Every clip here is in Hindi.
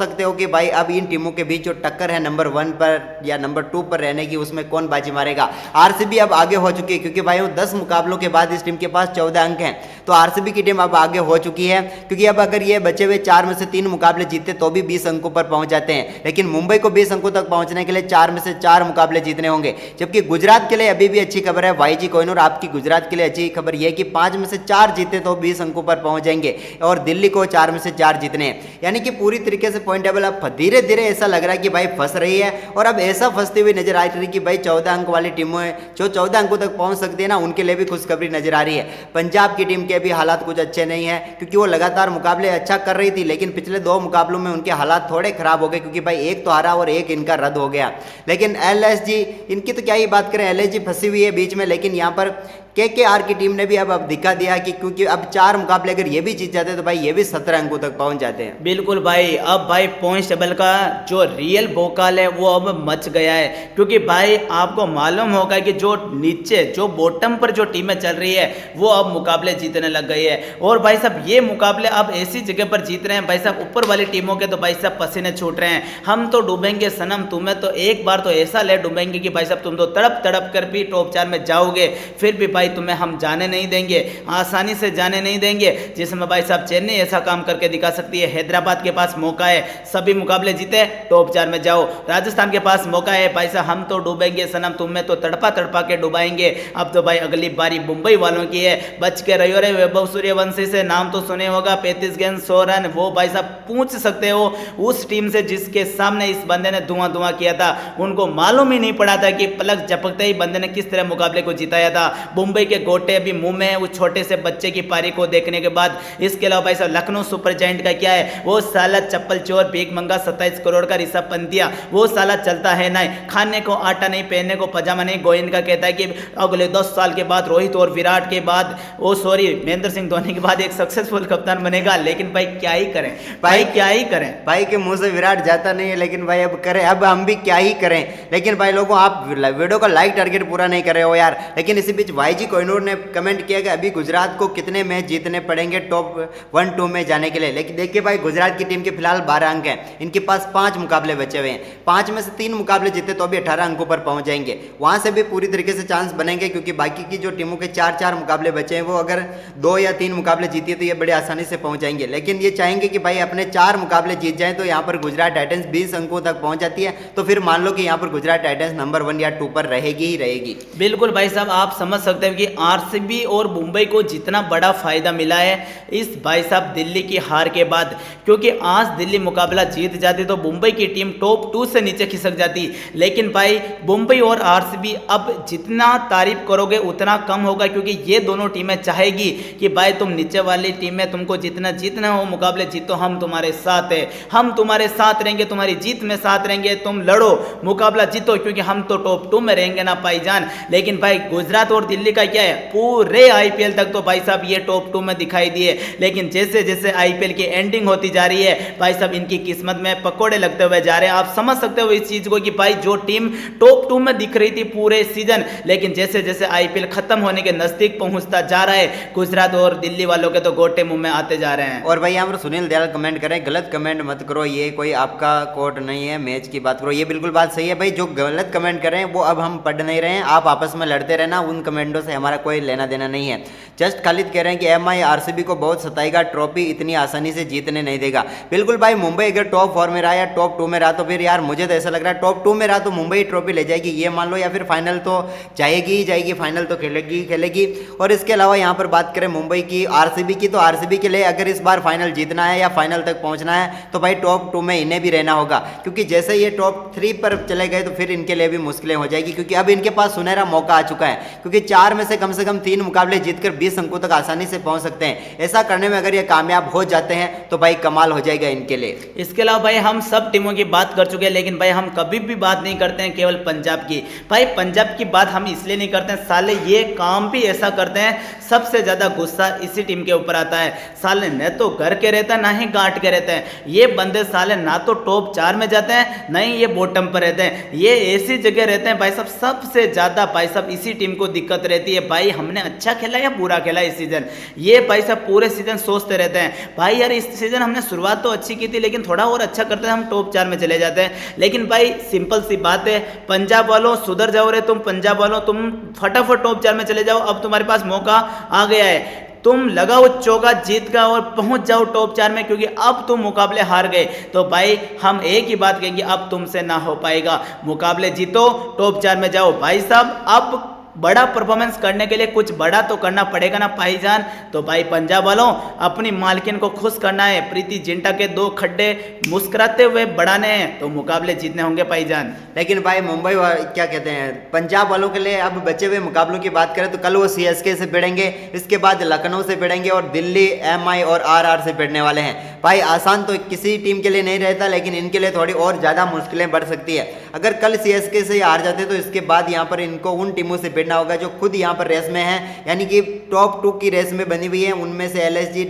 सकते हो कि भाई अब इन टीमों के बीच जो टक्कर है नंबर 1 पर या नंबर 2 पर रहने की, उसमें कौन बाजी मारेगा। आरसीबी अब आगे हो चुकी है क्योंकि भाई 10 मुकाबलों के बाद इस टीम के पास 14 अंक हैं, तो आरसीबी की टीम अब आगे हो चुकी है क्योंकि अब अगर ये बचे हुए 4 में से 3 मुकाबले जीते तो भी 20 अंकों पर पहुंच जाते हैं, लेकिन मुंबई को 20 अंकों तक पहुंचने के लिए 4 में से 4 मुकाबले जीतने होंगे। जबकि गुजरात के लिए अभी भी अच्छी खबर है वाईजी कोहिनूर, आपकी गुजरात के लिए अच्छी खबर यह कि 5 में से 4 जीते तो 20 अंकों पर पहुंच जाएंगे और दिल्ली को 4 में से 4 जीतने हैं, यानी कि पूरी तरीके से पॉइंट टेबल अब धीरे धीरे ऐसा लग रहा है कि भाई फंस रही है और अब ऐसा फंसती हुई नजर आ रही है कि भाई 14 अंक वाली टीमों जो 14 अंकों तक पहुंच सकती है ना, उनके लिए भी खुशखबरी नजर आ रही है। पंजाब की टीम के भी हालात कुछ अच्छे नहीं है क्योंकि वो लगातार मुकाबले अच्छा कर रही थी, लेकिन पिछले 2 मुकाबलों में उनके हालात थोड़े खराब हो गए क्योंकि भाई एक तो हारा और एक इनका रद्द हो गया। लेकिन एलएसजी, इनकी तो क्या ही बात करें, एलएसजी फंसी हुई है बीच में, लेकिन यहाँ पर केकेआर की टीम ने भी अब दिखा दिया कि क्योंकि अब 4 मुकाबले अगर ये भी जीत जाते तो भाई ये भी 17 अंकों तक पहुंच जाते हैं। बिल्कुल भाई, अब भाई पॉइंट टेबल का जो रियल भोकाल है वो अब मच गया है क्योंकि भाई आपको मालूम होगा कि जो नीचे जो बॉटम पर जो टीमें चल रही है वो अब मुकाबले जीतने लग गई है और भाई साहब ये मुकाबले अब ऐसी जगह पर जीत रहे हैं भाई साहब, ऊपर वाली टीमों के तो भाई साहब पसीने छूट रहे हैं। हम तो डूबेंगे सनम, तुम्हें तो एक बार तो ऐसा ले डूबेंगे कि भाई साहब तुम तो तड़प तड़प कर भी टॉप 4 में जाओगे, फिर भी भाई तुम्हें हम जाने नहीं देंगे, आसानी से जाने नहीं देंगे। जिसमें भाई साहब चेन्नई ऐसा काम करके दिखा सकती है, हैदराबाद के पास मौका है, सभी मुकाबले जीते टॉप 4 में जाओ। राजस्थान के पास मौका है, भाई साहब हम तो डूबेंगे सनम, तुम्हें तो तड़पा तड़पा के डुबाएंगे। अब तो भाई अगली बारी मुंबई वालों की है, बच के रहियो रे। वैभव सूर्यवंशी से नाम तो सुने होगा, 35 गेंद 100 रन, वो भाई साहब पूछ सकते हो उस टीम से जिसके सामने इस बंदे ने धुआं धुआं किया था। उनको मालूम ही नहीं पड़ा था कि पलक झपकते ही बंदे ने किस तरह मुकाबले को जिताया था। मुंबई के गोटे अभी मुंह में है उस छोटे से बच्चे की पारी को देखने के बाद। इसके अलावा भाई साहब लखनऊ सुपर जायंट का क्या है, वो साला चप्पल चोर भीख मंगा 27 करोड़ का ऋषभ पंतिया, वो साला चलता है नहीं, खाने को आटा नहीं, पहनने को पजामा नहीं। गोयन का कहता है कि अगले 10 साल के बाद रोहित और विराट के बाद महेंद्र सिंह धोनी के बाद एक सक्सेसफुल कप्तान बनेगा। लेकिन भाई क्या ही करें, भाई क्या ही करें, भाई के मुंह से विराट जाता नहीं है, लेकिन भाई अब करें, अब हम भी क्या ही करें। लेकिन भाई लोगों, आप वीडियो का लाइक टारगेट पूरा नहीं कर रहे हो यार। लेकिन इसी बीच वाईजी कोहिनूर ने कमेंट किया कि अभी गुजरात को कितने मैच जीतने पड़ेंगे टॉप 1-2 में जाने के लिए। लेकिन देखिए भाई, गुजरात की टीम के फिलहाल 12 अंक हैं, इनके पास 5 मुकाबले बचे हुए हैं, 5 में से 3 मुकाबले जीते तो भी 18 अंकों पर पहुंच जाएंगे। वहां से भी पूरी तरीके से चांस बनेंगे क्योंकि बाकी की जो टीमों के 4-4 मुकाबले बचे हैं वो अगर 2 या 3 मुकाबले जीती तो ये बड़े आसानी से पहुंच जाएंगे। लेकिन ये चाहेंगे कि भाई अपने 4 मुकाबले जीत जाएं तो यहाँ पर गुजरात टाइटंस 20 अंकों तक पहुंच जाती है, तो फिर मान लो कि यहाँ पर गुजरात टाइटंस नंबर 1 या 2 पर रहेगी ही रहेगी। बिल्कुल भाई साहब, आप समझ सकते हैं कि आरसीबी और मुंबई को जितना बड़ा फायदा मिला है इस भाई साहब दिल्ली की हार के बाद, क्योंकि आज दिल्ली मुकाबला जीत जाती तो मुंबई की टीम टॉप 2 से नीचे खिसक जाती। लेकिन भाई मुंबई और आरसीबी अब जितना तारीफ करोगे उतना कम होगा, क्योंकि ये दोनों टीमें चाहेगी कि भाई तुम नीचे वाली टीम में तुमको जितना जीतना हो मुकाबले जीतो, हम तुम्हारे साथ है, हम तुम्हारे साथ रहेंगे, तुम्हारी जीत में साथ रहेंगे, तुम लड़ो मुकाबला जीतो, क्योंकि हम तो टॉप 2 में रहेंगे ना भाईजान। लेकिन भाई गुजरात और दिल्ली का क्या है, पूरे आईपीएल तक तो भाई साहब ये टॉप 2 में दिखाई दिए, लेकिन जैसे जैसे आईपीएल की एंडिंग होती जा रही है भाई साहब इनकी किस्मत में पकोड़े लगते हुए जा रहे हैं। आप समझ सकते हो इस चीज को कि भाई जो टीम टॉप 2 में दिख रही थी पूरे सीजन, लेकिन जैसे जैसे आईपीएल खत्म होने के नजदीक पहुंचता जा रहा है गुजरात और दिल्ली वालों के तो गोटे मुंह में आते जा रहे हैं। और भाई यहाँ पर सुनील दयाल कमेंट करें, गलत कमेंट मत करो, ये कोई आपका कोट नहीं है, मैच की बात करो। ये बिल्कुल बात सही है भाई, जो गलत कमेंट करें वो अब हम पढ़ नहीं रहे हैं, आप आपस में लड़ते रहना, उन कमेंटों से हमारा कोई लेना देना नहीं है। जस्ट खालिद कह रहे हैं कि एमआई आरसीबी को बहुत सताएगा, ट्रॉफी इतनी आसानी से जीतने नहीं देगा। बिल्कुल भाई, मुंबई अगर टॉप 4 में रहा या टॉप 2 में रहा तो फिर यार मुझे तो ऐसा लग रहा है टॉप 2 में रहा तो मुंबई ट्रॉफी ले जाएगी, ये मान लो, या फिर फाइनल तो जाएगी ही जाएगी, फाइनल तो खेलेगी खेलेगी। और इसके अलावा यहाँ पर बात करें मुंबई की, आरसीबी की, तो आरसीबी के लिए अगर इस बार फाइनल जीतना है या फाइनल तक पहुंचना है तो भाई टॉप 2 में इन्हें भी रहना होगा, क्योंकि जैसे ये टॉप 3 पर चले गए तो फिर इनके लिए भी मुश्किलें हो जाएगी, क्योंकि अब इनके पास सुनहरा मौका आ चुका है, क्योंकि 4 में से कम 3 मुकाबले जीतकर 20 अंकों तक आसानी से पहुंच सकते हैं। ऐसा करने में अगर ये कामयाब हो जाते हैं तो भाई कमाल हो जाएगा इनके लिए। इसके अलावा भाई हम सब टीमों की बात कर चुके हैं, लेकिन भाई हम कभी भी बात नहीं करते हैं केवल पंजाब की। भाई पंजाब की बात हम इसलिए नहीं करते हैं, साले ये काम भी ऐसा करते हैं, सबसे ज्यादा गुस्सा इसी टीम के ऊपर आता है। साले न तो घर के रहते हैं ना ही गांठ के रहते हैं, ये बंदे साले ना तो टॉप 4 में जाते हैं ना ही ये बॉटम पर रहते हैं। ये ऐसी जगह रहते हैं भाई साहब, सबसे ज्यादा भाई साहब इसी टीम को दिक्कत रहती है भाई, हमने अच्छा खेला या बुरा खेला इस सीजन। ये भाई साहब पूरे सीजन सोचते रहते हैं भाई यार इस सीजन हमने शुरुआत तो अच्छी की थी, लेकिन थोड़ा और अच्छा करते हैं हम टॉप 4 में चले जाते हैं। लेकिन भाई सिंपल सी बात है, पंजाब वालों सुधर जाओ रे तुम, पंजाब वालों तुम फटाफट टॉप 4 में चले जाओ, अब तुम्हारे पास मौका आ गया है, तुम लगाओ चौका जीत का और पहुंच जाओ टॉप 4 में, क्योंकि अब तुम मुकाबले हार गए तो भाई हम एक ही बात कहेंगे, अब तुमसे ना हो पाएगा, मुकाबले जीतो टॉप 4 में जाओ भाई साहब। अब बड़ा परफॉर्मेंस करने के लिए कुछ बड़ा तो करना पड़ेगा ना भाईजान। तो भाई पंजाब वालों अपनी मालकिन को खुश करना है, प्रीति जिंटा के 2 खड्डे मुस्कुराते हुए बढ़ाने हैं, तो मुकाबले जीतने होंगे भाईजान। लेकिन भाई मुंबई क्या कहते हैं, पंजाब वालों के लिए अब बचे हुए मुकाबलों की बात करें तो कल वो सीएसके से भिड़ेंगे, इसके बाद लखनऊ से भिड़ेंगे और दिल्ली एमआई और आरआर से भिड़ने वाले हैं। भाई आसान तो किसी टीम के लिए नहीं रहता, लेकिन इनके लिए थोड़ी और ज़्यादा मुश्किलें बढ़ सकती है। अगर कल सीएसके से हार जाते तो इसके बाद यहाँ पर इनको उन टीमों से भिड़ना होगा जो खुद यहाँ पर रेस में है, यानी कि टॉप 2 की रेस में बनी हुई है। उनमें से एलएसजी,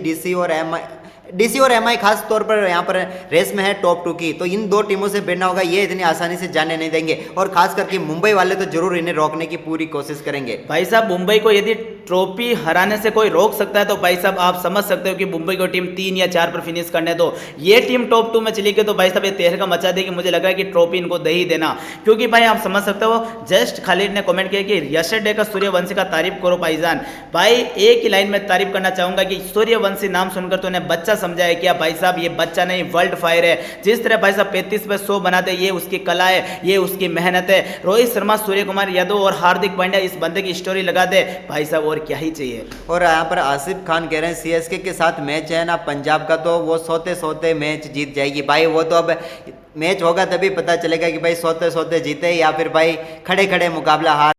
डीसी और एमआई खास तौर पर यहाँ पर रेस में है टॉप 2 की, तो इन 2 टीमों से भिड़ना होगा, ये इतनी आसानी से जाने नहीं देंगे। और खास करके मुंबई वाले तो जरूर इन्हें रोकने की पूरी कोशिश करेंगे। भाई साहब मुंबई को यदि ट्रॉफी हराने से कोई रोक सकता है तो भाई साहब आप समझ सकते हो कि मुंबई को टीम 3 या 4 पर फिनिश करने दो। ये टीम टॉप 2 में चली गई तो भाई साहब ये तहलका मचा देगी, मुझे लग रहा है कि ट्रॉफी इनको दे ही देना, क्योंकि भाई आप समझ सकते हो, जस्ट खालिद ने कमेंट किया कि यस्टरडे का सूर्यवंशी का तारीफ करो भाईजान। भाई एक ही लाइन में तारीफ करना चाहूंगा कि सूर्यवंशी नाम सुनकर तो उन्हें बच्चा समझा है क्या भाई साहब, ये बच्चा नहीं वर्ल्ड फायर है। जिस तरह भाई साहब 35 पे 100 बनाते, ये उसकी कला है, ये उसकी मेहनत है। रोहित शर्मा, सूर्य कुमार यादव और हार्दिक पांड्या इस बंदे की स्टोरी लगा दे भाई साहब, और क्या ही चाहिए। और यहाँ पर आसिफ खान कह रहे हैं सीएसके के साथ मैच है ना पंजाब का, तो वो सोते सोते मैच जीत जाएगी। भाई वो तो अब मैच होगा तभी पता चलेगा कि भाई सोते सोते जीते या फिर भाई खड़े खड़े मुकाबला हार